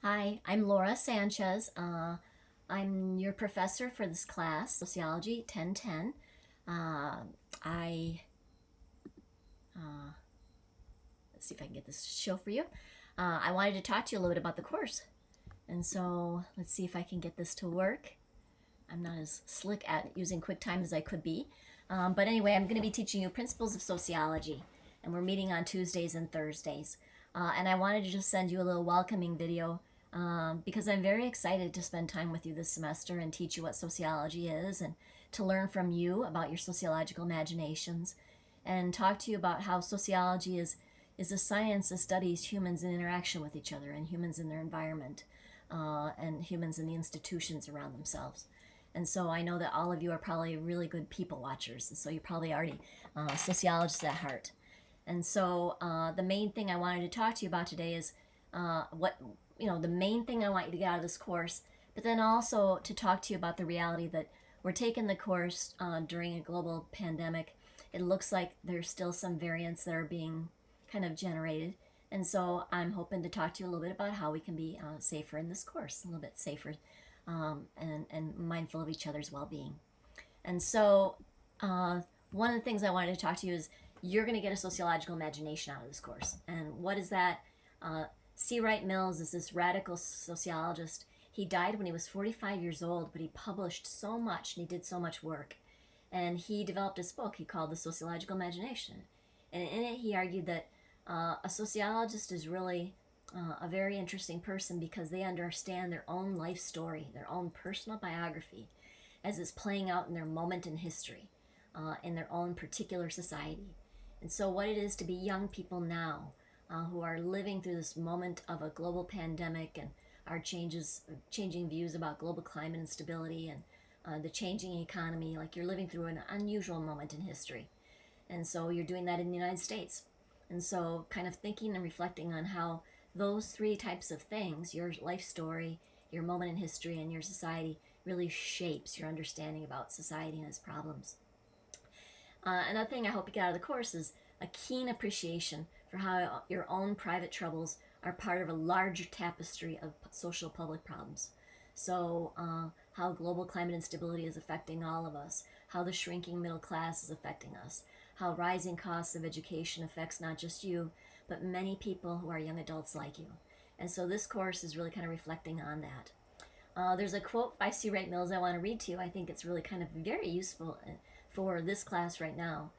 Hi, I'm Laura Sanchez. I'm your professor for this class, Sociology 1010. I Let's see if I can get this show for you. I wanted to talk to you a little bit about the course, and so let's see if I can get this to work. I'm not as slick at using QuickTime as I could be, but anyway, I'm going to be teaching you principles of sociology, and we're meeting on Tuesdays and Thursdays. And I wanted to just send you a little welcoming video because I'm very excited to spend time with you this semester and teach you what sociology is and to learn from you about your sociological imaginations and talk to you about how sociology is a science that studies humans in interaction with each other and humans in their environment and humans in the institutions around themselves. And so I know that all of you are probably really good people watchers, and so you're probably already sociologists at heart. And so the main thing I wanted to talk to you about today is the main thing I want you to get out of this course, but then also to talk to you about the reality that we're taking the course during a global pandemic. It looks like there's still some variants that are being kind of generated. And so I'm hoping to talk to you a little bit about how we can be safer in this course, a little bit safer and mindful of each other's well-being. And so one of the things I wanted to talk to you is you're going to get a sociological imagination out of this course. And what is that? C. Wright Mills is this radical sociologist. He died when he was 45 years old, but he published so much and he did so much work. And he developed this book he called The Sociological Imagination. And in it, he argued that a sociologist is really a very interesting person because they understand their own life story, their own personal biography, as it's playing out in their moment in history, in their own particular society. And so what it is to be young people now who are living through this moment of a global pandemic and our changing views about global climate instability and the changing economy, like you're living through an unusual moment in history. And so you're doing that in the United States. And so kind of thinking and reflecting on how those three types of things, your life story, your moment in history, and your society, really shapes your understanding about society and its problems. Another thing I hope you get out of the course is a keen appreciation for how your own private troubles are part of a larger tapestry of social public problems. So, how global climate instability is affecting all of us, how the shrinking middle class is affecting us, how rising costs of education affects not just you, but many people who are young adults like you. And so this course is really kind of reflecting on that. There's a quote by C. Wright Mills I want to read to you. I think it's really kind of very useful for this class right now.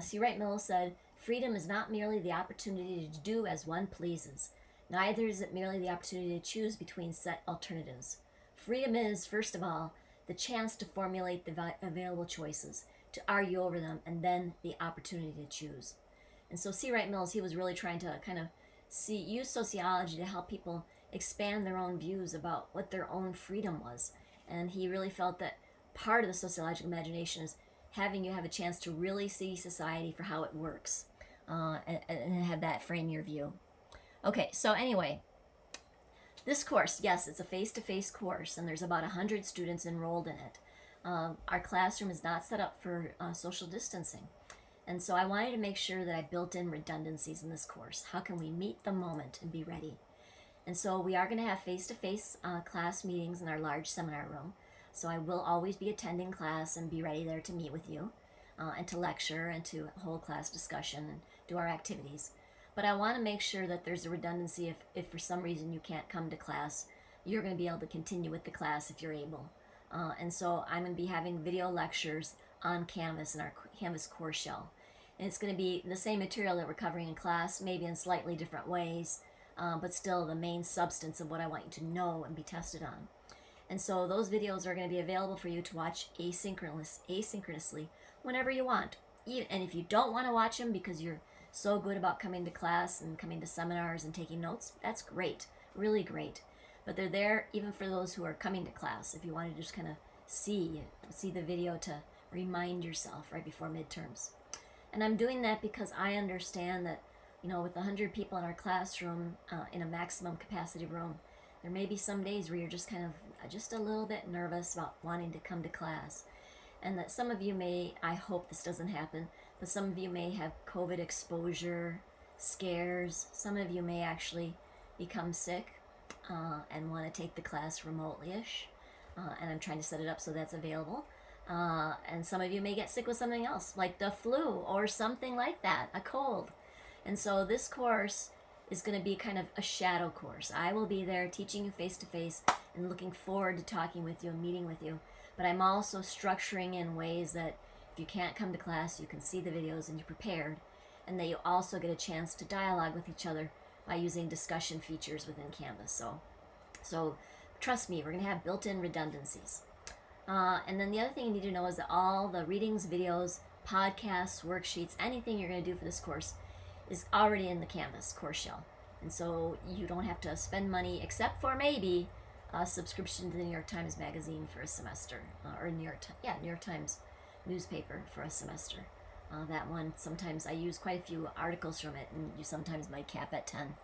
C. Wright Mills said, "Freedom is not merely the opportunity to do as one pleases. Neither is it merely the opportunity to choose between set alternatives. Freedom is, first of all, the chance to formulate the available choices, to argue over them, and then the opportunity to choose." And so C. Wright Mills, he was really trying to kind of use sociology to help people expand their own views about what their own freedom was. And he really felt that part of the sociological imagination is having you have a chance to really see society for how it works and have that frame your view. Okay, so anyway, this course, yes, it's a face-to-face course, and there's about 100 students enrolled in it. Our classroom is not set up for social distancing. And so I wanted to make sure that I built in redundancies in this course. How can we meet the moment and be ready? And so we are going to have face-to-face class meetings in our large seminar room. So I will always be attending class and be ready there to meet with you and to lecture and to hold class discussion and do our activities. But I want to make sure that there's a redundancy if for some reason you can't come to class, you're going to be able to continue with the class if you're able. And so I'm going to be having video lectures on Canvas in our Canvas course shell. And it's going to be the same material that we're covering in class, maybe in slightly different ways, but still the main substance of what I want you to know and be tested on. And so those videos are going to be available for you to watch asynchronously whenever you want. And if you don't want to watch them because you're so good about coming to class and coming to seminars and taking notes, that's great, really great. But they're there even for those who are coming to class if you want to just kind of see the video to remind yourself right before midterms. And I'm doing that because I understand that, with 100 people in our classroom in a maximum capacity room, there may be some days where you're just kind of just a little bit nervous about wanting to come to class. And that some of you may, I hope this doesn't happen, but some of you may have COVID exposure, scares. Some of you may actually become sick. and want to take the class remotely-ish, and I'm trying to set it up so that's available. And some of you may get sick with something else, like the flu or something like that, a cold. And so this course is going to be kind of a shadow course. I will be there teaching you face-to-face and looking forward to talking with you and meeting with you. But I'm also structuring in ways that if you can't come to class, you can see the videos and you're prepared, and that you also get a chance to dialogue with each other by using discussion features within Canvas. So trust me, we're going to have built-in redundancies. And then the other thing you need to know is that all the readings, videos, podcasts, worksheets, anything you're going to do for this course is already in the Canvas course shell. And so you don't have to spend money, except for maybe a subscription to the New York Times Magazine for a semester, or New York Times newspaper for a semester. That one, sometimes I use quite a few articles from it, and you sometimes might cap at 10.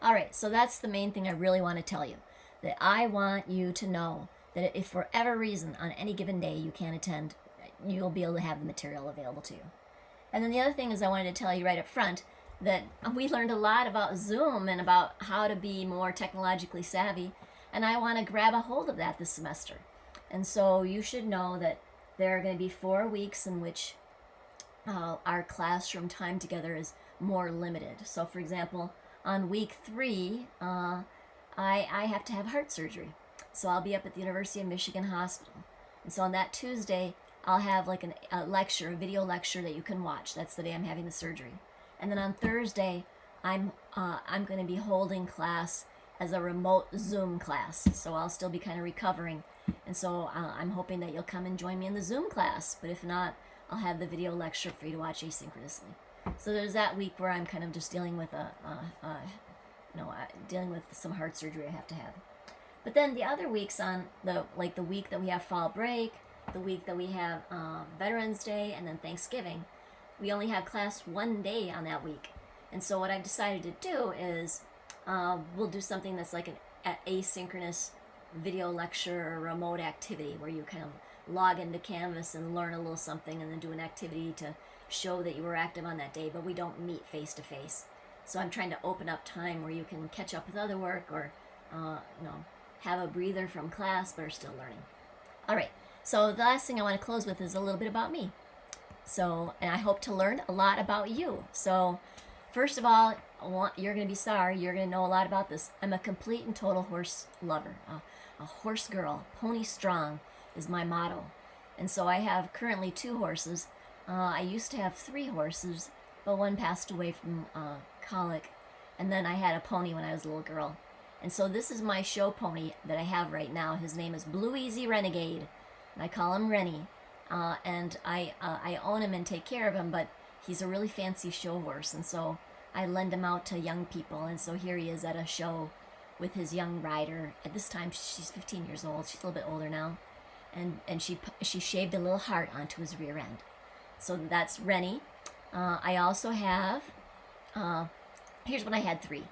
All right, so that's the main thing I really want to tell you, that I want you to know that if for whatever reason on any given day you can't attend, you'll be able to have the material available to you. And then the other thing is I wanted to tell you right up front that we learned a lot about Zoom and about how to be more technologically savvy, and I want to grab a hold of that this semester. And so you should know that there are going to be 4 weeks in which our classroom time together is more limited. So for example, on week 3, I have to have heart surgery. So I'll be up at the University of Michigan Hospital. And so on that Tuesday, I'll have like a lecture, a video lecture that you can watch. That's the day I'm having the surgery. And then on Thursday, I'm going to be holding class as a remote Zoom class. So I'll still be kind of recovering. And so I'm hoping that you'll come and join me in the Zoom class. But if not, I'll have the video lecture for you to watch asynchronously. So there's that week where I'm kind of just dealing with dealing with some heart surgery I have to have. But then the other weeks on the week that we have fall break, the week that we have Veterans Day, and then Thanksgiving, we only have class 1 day on that week. And so what I've decided to do is we'll do something that's like an asynchronous video lecture or remote activity where you kind of log into Canvas and learn a little something and then do an activity to show that you were active on that day, but we don't meet face to face. So I'm trying to open up time where you can catch up with other work or have a breather from class but are still learning. All right, so the last thing I want to close with is a little bit about me. So, and I hope to learn a lot about you. So first of all, you're going to be sorry, you're going to know a lot about this. I'm a complete and total horse lover, a horse girl. Pony strong is my motto. And so I have currently 2 horses. I used to have 3 horses, but one passed away from colic. And then I had a pony when I was a little girl. And so this is my show pony that I have right now. His name is Blue Easy Renegade, and I call him Rennie. And I own him and take care of him, but he's a really fancy show horse, and so I lend him out to young people. And so here he is at a show with his young rider. At this time, she's 15 years old. She's a little bit older now, and she shaved a little heart onto his rear end. So that's Rennie. I also have. Here's when I had 3.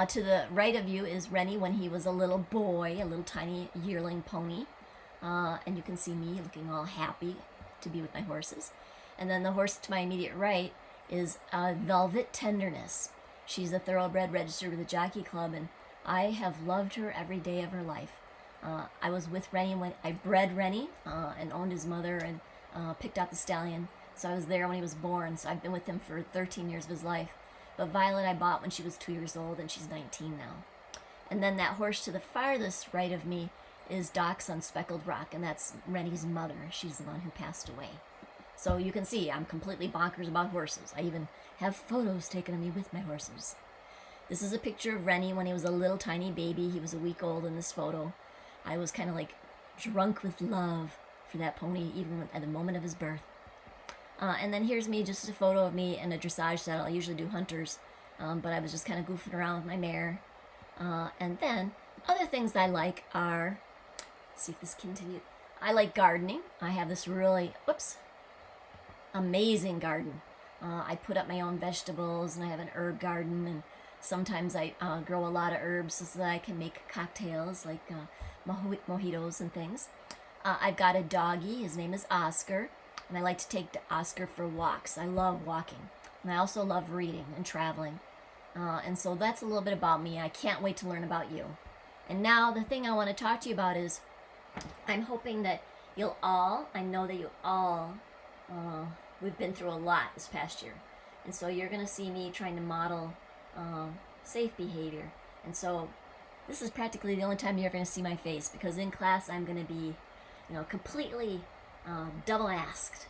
To the right of you is Rennie when he was a little boy, a little tiny yearling pony. And you can see me looking all happy to be with my horses. And then the horse to my immediate right is Velvet Tenderness. She's a thoroughbred registered with the Jockey Club, and I have loved her every day of her life. I was with Rennie when I bred Rennie and owned his mother and picked out the stallion. So I was there when he was born, so I've been with him for 13 years of his life. But Violet I bought when she was 2 years old, and she's 19 now. And then that horse to the farthest right of me is Doc's on Speckled Rock, and that's Rennie's mother. She's the one who passed away. So you can see I'm completely bonkers about horses. I even have photos taken of me with my horses. This is a picture of Rennie when he was a little tiny baby. He was a week old in this photo. I was kind of like drunk with love for that pony, even at the moment of his birth. And then here's me, just a photo of me in a dressage saddle. I usually do hunters, but I was just kind of goofing around with my mare. And then other things I like are, let's see if this continues. I like gardening. I have this really, amazing garden. I put up my own vegetables, and I have an herb garden, and sometimes I grow a lot of herbs so that I can make cocktails like mojitos and things. I've got a doggy. His name is Oscar, and I like to take Oscar for walks. I love walking, and I also love reading and traveling. And so that's a little bit about me. I can't wait to learn about you. And now the thing I want to talk to you about is I'm hoping that I know that you all, we've been through a lot this past year. And so you're going to see me trying to model safe behavior. And so this is practically the only time you're going to see my face, because in class I'm going to be, completely double masked.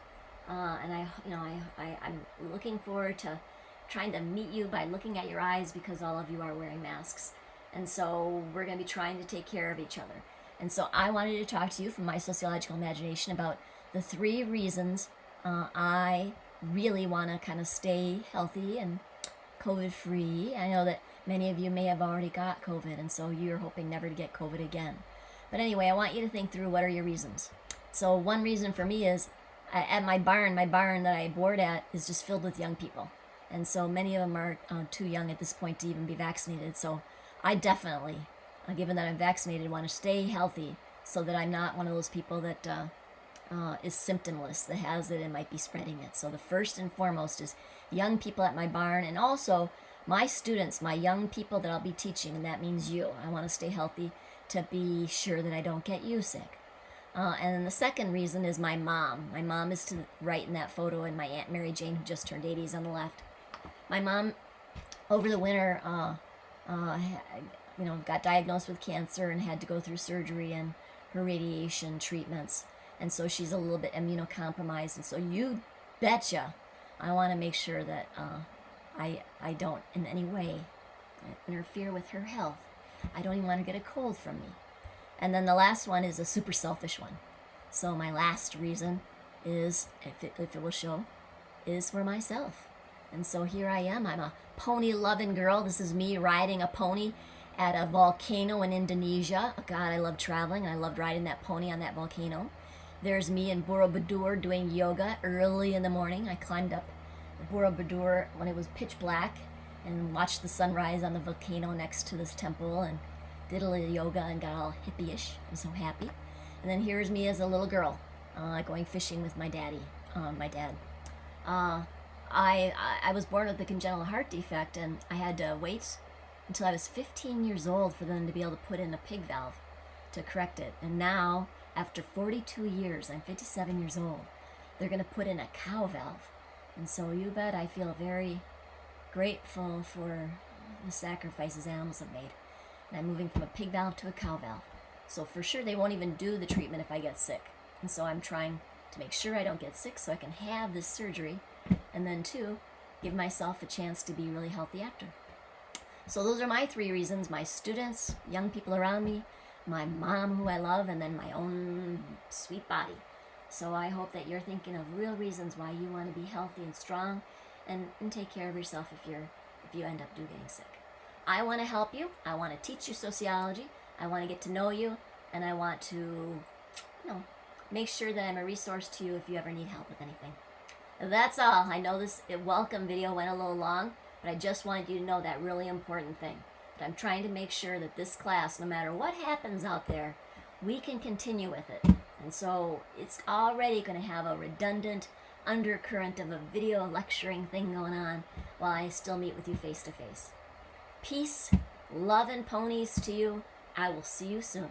And I'm looking forward to trying to meet you by looking at your eyes, because all of you are wearing masks. And so we're going to be trying to take care of each other. And so I wanted to talk to you from my sociological imagination about the 3 reasons I really want to kind of stay healthy and COVID-free. I know that many of you may have already got COVID, and so you're hoping never to get COVID again. But anyway, I want you to think through, what are your reasons? So one reason for me is at my barn that I board at is just filled with young people. And so many of them are too young at this point to even be vaccinated. So I definitely, given that I'm vaccinated, want to stay healthy so that I'm not one of those people that is symptomless, that has it and might be spreading it. So the first and foremost is young people at my barn, and also my students, my young people that I'll be teaching, and that means you. I want to stay healthy to be sure that I don't get you sick. And then the second reason is my mom. My mom is to the right in that photo, and my Aunt Mary Jane, who just turned 80, is on the left. My mom, over the winter, got diagnosed with cancer and had to go through surgery and her radiation treatments. And so she's a little bit immunocompromised. And so you betcha I want to make sure that I don't in any way interfere with her health. I don't even want to get a cold from me. And then the last one is a super selfish one. So my last reason is, if it will show, is for myself. And so here I am. I'm a pony-loving girl. This is me riding a pony at a volcano in Indonesia. God, I love traveling, and I loved riding that pony on that volcano. There's me in Borobudur doing yoga early in the morning. I climbed up Borobudur when it was pitch black and watched the sunrise on the volcano next to this temple and did a little yoga and got all hippie-ish. I'm so happy. And then here's me as a little girl going fishing with my dad. I was born with a congenital heart defect, and I had to wait until I was 15 years old for them to be able to put in a pig valve to correct it. And now, after 42 years, I'm 57 years old, they're going to put in a cow valve. And so you bet I feel very grateful for the sacrifices animals have made. And I'm moving from a pig valve to a cow valve. So for sure they won't even do the treatment if I get sick. And so I'm trying to make sure I don't get sick so I can have this surgery, and then 2, give myself a chance to be really healthy after. So those are my 3 reasons: my students, young people around me, my mom who I love, and then my own sweet body. So I hope that you're thinking of real reasons why you want to be healthy and strong and take care of yourself if you end up getting sick. I want to help you. I want to teach you sociology. I want to get to know you, and I want to, make sure that I'm a resource to you if you ever need help with anything. That's all. I know this welcome video went a little long, but I just wanted you to know that really important thing. That I'm trying to make sure that this class, no matter what happens out there, we can continue with it. And so it's already going to have a redundant undercurrent of a video lecturing thing going on while I still meet with you face to face. Peace, love, and ponies to you. I will see you soon.